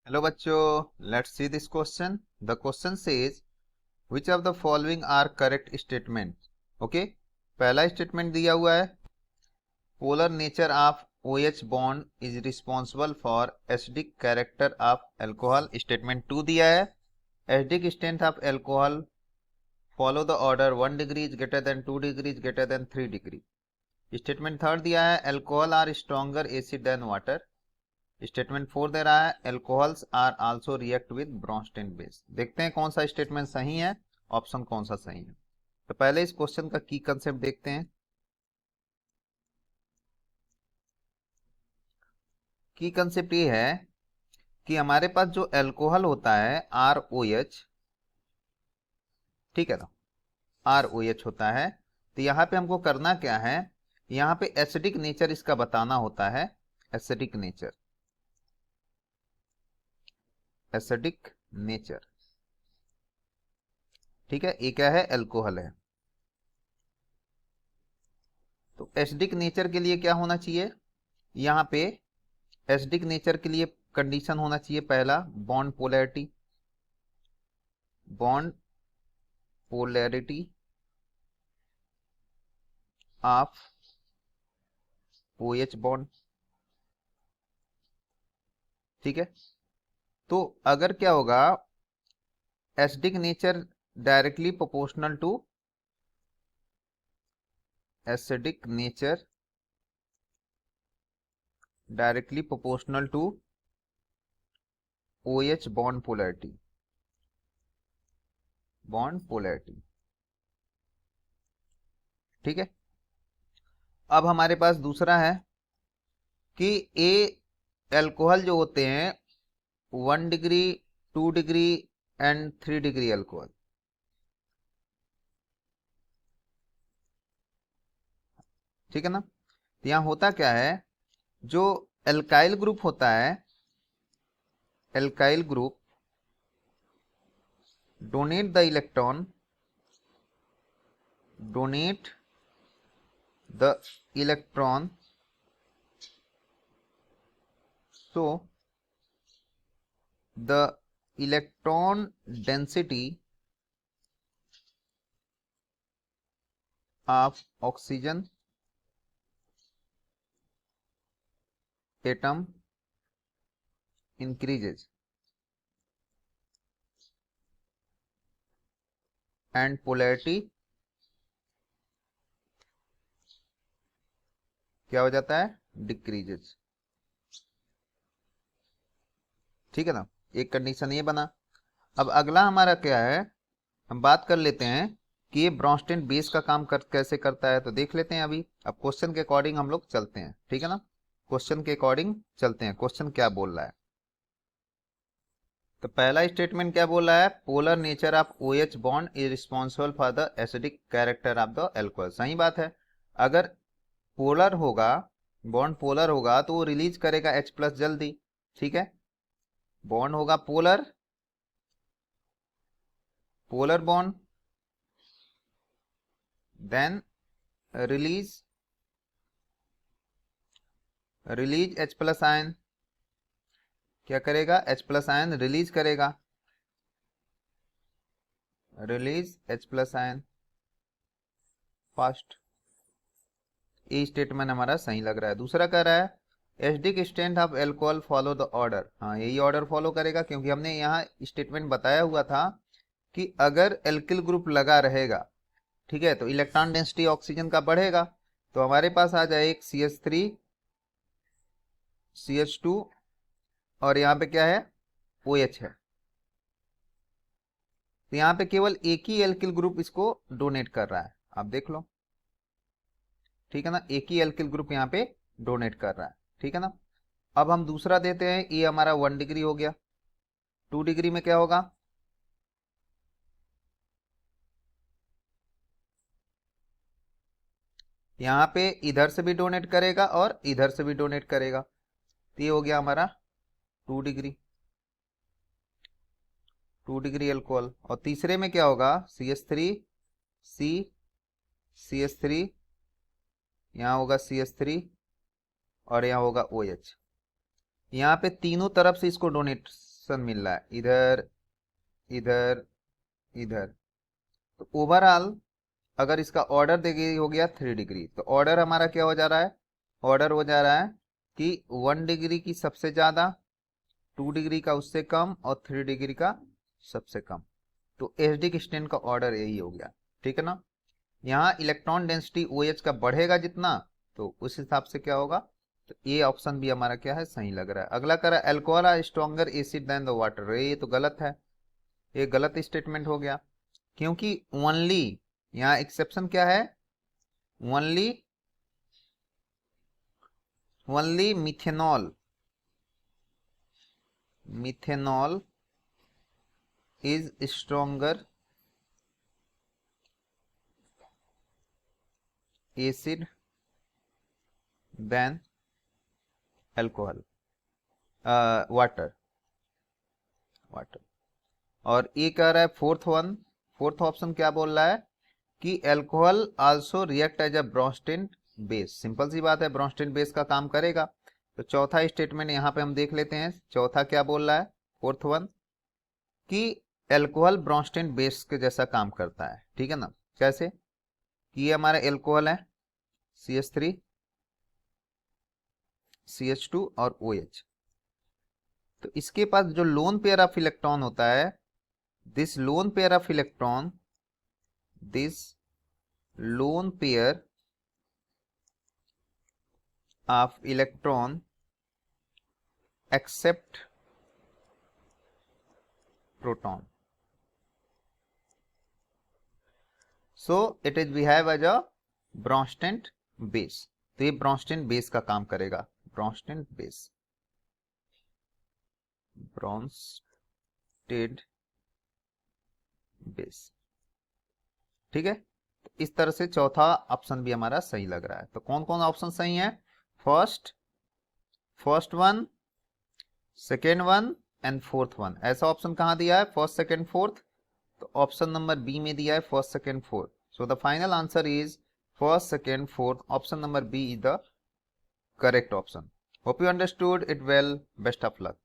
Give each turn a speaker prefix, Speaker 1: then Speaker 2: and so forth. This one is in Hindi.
Speaker 1: हेलो बच्चों, let's see this question. The question says which of the following are correct statement. Okay, पहला स्टेटमेंट दिया हुआ है polar nature of OH bond is responsible for acidic character of alcohol. Statement 2 दिया है acidic strength of alcohol follow the order 1 degree is greater than 2 degree is greater than 3 degree. Statement 3 दिया है alcohol are stronger acid than water. Statement 4 दे रहा है alcohols are also react with Bronsted base. देखते हैं कौन सा स्टेटमेंट सही है, ऑप्शन कौन सा सही है. तो पहले इस क्वेश्चन का की कंसेप्ट देखते हैं. की कंसेप्ट ये है कि हमारे पास जो एल्कोहल होता है ROH, ठीक है ना, ROH होता है. तो यहाँ पे हमको करना क्या है, यहाँ पे एसिडिक नेचर इसका बताना होता है. एसिडिक नेचर, एसिडिक नेचर, ठीक है. ये क्या है, एल्कोहल है. तो एसिडिक नेचर के लिए क्या होना चाहिए, यहाँ पे एसिडिक नेचर के लिए कंडीशन होना चाहिए पहला bond polarity. Bond polarity of OH bond, ठीक है. तो अगर क्या होगा, acidic nature directly proportional to acidic nature directly proportional to OH bond polarity, bond polarity, ठीक है. अब हमारे पास दूसरा है कि ए एल्कोहल जो होते हैं 1 degree 2 degree and 3 degree alcohol, ठीक है ना. तो यहां होता क्या है, जो एल्काइल ग्रुप होता है, alkyl group donate the electron, donate the electron, so the electron density of oxygen atom increases and polarity क्या हो जाता है, डिक्रीजेज, ठीक है ना. एक कंडीशन ये बना. अब अगला हमारा क्या है, हम बात कर लेते हैं कि ये ब्रोंस्टेन बेस का काम कैसे करता है. तो देख लेते हैं अभी. अब क्वेश्चन के अकॉर्डिंग हम लोग चलते हैं, ठीक है ना. क्वेश्चन के अकॉर्डिंग चलते हैं, क्वेश्चन क्या बोल रहा है. तो पहला स्टेटमेंट क्या बोल रहा है, polar nature of OH bond is responsible for the acidic character of the alcohol. सही बात है. अगर पोलर होगा, बॉन्ड पोलर होगा तो वो रिलीज करेगा H+ जल्दी, ठीक है. बॉन्ड होगा polar, polar bond, then release H+ ion, क्या करेगा, H+ आयन रिलीज करेगा, रिलीज H+ आयन फास्ट. ये स्टेटमेंट हमारा सही लग रहा है. दूसरा कह रहा है acidic strength of alcohol follow the order. हाँ, यही ऑर्डर फॉलो करेगा, क्योंकि हमने यहाँ स्टेटमेंट बताया हुआ था कि अगर एल्किल ग्रुप लगा रहेगा, ठीक है, तो इलेक्ट्रॉन डेंसिटी ऑक्सीजन का बढ़ेगा. तो हमारे पास आ जाए एक CH3 CH2 और यहाँ पे क्या है, OH है. तो यहाँ पे केवल एक ही एल्किल ग्रुप इसको डोनेट कर रहा है, आप देख लो, ठीक है ना. एक ही एल्किल ग्रुप यहाँ पे डोनेट कर रहा है, ठीक है ना. अब हम दूसरा देते हैं, ये हमारा 1 डिग्री हो गया. 2 डिग्री में क्या होगा, यहाँ पे इधर से भी डोनेट करेगा और इधर से भी डोनेट करेगा. तो ये हो गया हमारा 2 डिग्री, 2 डिग्री अल्कोहल. और तीसरे में क्या होगा, CH3 C CH3, यहाँ होगा CH3 और यहाँ होगा OH. यहाँ पे तीनों तरफ से इसको डोनेट ऑप्शन मिल रहा है, इधर इधर इधर। तो ओवरऑल अगर इसका ऑर्डर देखिए हो गया 3 डिग्री, तो ऑर्डर हमारा क्या हो जा रहा है, ऑर्डर हो जा रहा है कि 1 डिग्री की सबसे ज्यादा, 2 डिग्री का उससे कम और 3 डिग्री का सबसे कम। तो एसिडिक स्टेन का ऑर्डर यही हो गया, ठीक है ना। यहाँ इलेक्ट्रॉन डेंसिटी OH का बढ़ेगा जितना, तो उस हिसाब से क्या होगा, तो ये ऑप्शन भी हमारा क्या है, सही लग रहा है। अगला करा alcohol are stronger acid than the water, ये तो गलत है, ये गलत स्टेटमेंट हो गया, क्योंकि ओनली, यहाँ एक्सेप्शन क्या है, only only methanol, methanol is stronger acid than alcohol, water, water. और ये कह रहा है फोर्थ ऑप्शन क्या बोल रहा है कि alcohol also react as a Bronsted base. Simple सी बात है, ब्रोंस्टेन बेस का काम करेगा। तो चौथा स्टेटमेंट यहाँ पे हम देख लेते हैं, चौथा क्या बोल रहा है, फोर्थ वन, कि अल्कोहल ब्रोंस्टेन बेस के जैसा काम करता है, ठीक है ना। कैसे कि ये हमारा अल्कोहल है CH3 CH2 और OH, तो इसके पास जो लोन पेयर ऑफ इलेक्ट्रॉन होता है, this lone pair of electron, this lone pair of electron accept proton, so it is behave as a Bronsted base। तो ये ब्रॉन्स्टेन बेस का काम करेगा, ब्रॉन्स्टेन बेस, ब्रॉन्स्टेड बेस, ठीक है। इस तरह से चौथा ऑप्शन भी हमारा सही लग रहा है। तो कौन कौन ऑप्शन सही है, first one, second one and fourth one. ऐसा ऑप्शन कहाँ दिया है, फर्स्ट सेकेंड फोर्थ, तो ऑप्शन नंबर बी में दिया है first second fourth. So the final answer is first second fourth, option number B is the correct option. Hope you understood it well, best of luck.